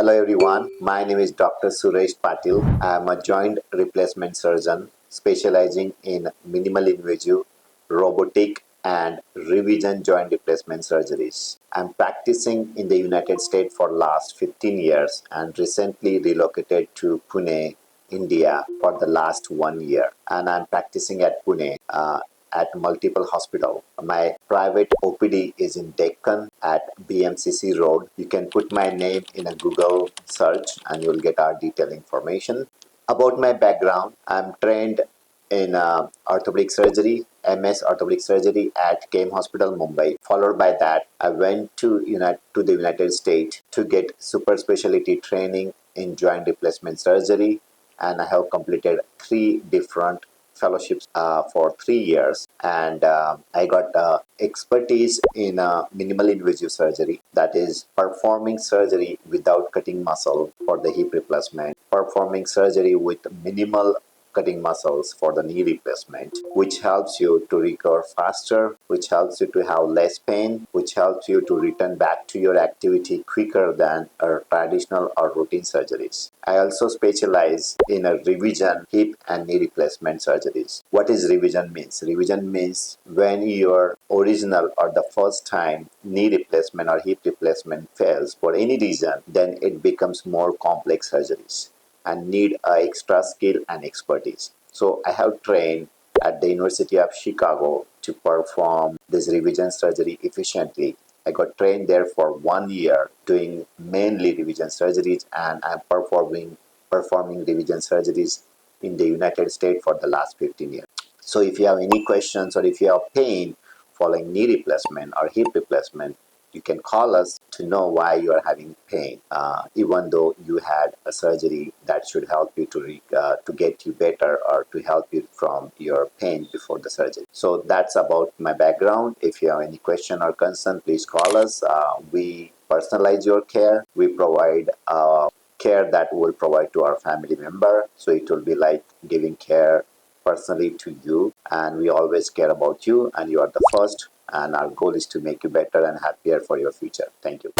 Hello everyone, my name is Dr. Suresh Patil. I am a joint replacement surgeon specializing in minimal invasive, robotic and revision joint replacement surgeries. I'm practicing in the United States for last 15 years and recently relocated to Pune, India for the last 1 year. And I'm practicing at Pune at multiple hospital. My private OPD is in Deccan at BMCC Road. You can put my name in a Google search and you'll get our detailed information. About my background, I'm trained in orthopedic surgery, MS orthopedic surgery at KM Hospital, Mumbai. Followed by that, I went to the United States to get super specialty training in joint replacement surgery, and I have completed three different fellowships for 3 years, and I got expertise in minimal invasive surgery, that is performing surgery without cutting muscle for the hip replacement, performing surgery with minimal cutting muscles for the knee replacement, which helps you to recover faster, which helps you to have less pain, which helps you to return back to your activity quicker than traditional or routine surgeries. I also specialize in a revision hip and knee replacement surgeries. What is revision means? Revision means when your original or the first time knee replacement or hip replacement fails for any reason, then it becomes more complex surgeries and need extra skill and expertise. So I have trained at the University of Chicago to perform this revision surgery efficiently. I got trained there for 1 year doing mainly revision surgeries, and I'm performing revision surgeries in the United States for the last 15 years. So if you have any questions or if you have pain following knee replacement or hip replacement, you can call us to know why you are having pain, even though you had a surgery that should help you to get you better or to help you from your pain before the surgery. So that's about my background. If you have any question or concern, please call us. We personalize your care. We provide care that will provide to our family member. So it will be like giving care personally to you, and we always care about you, and you are the first, and our goal is to make you better and happier for your future. Thank you.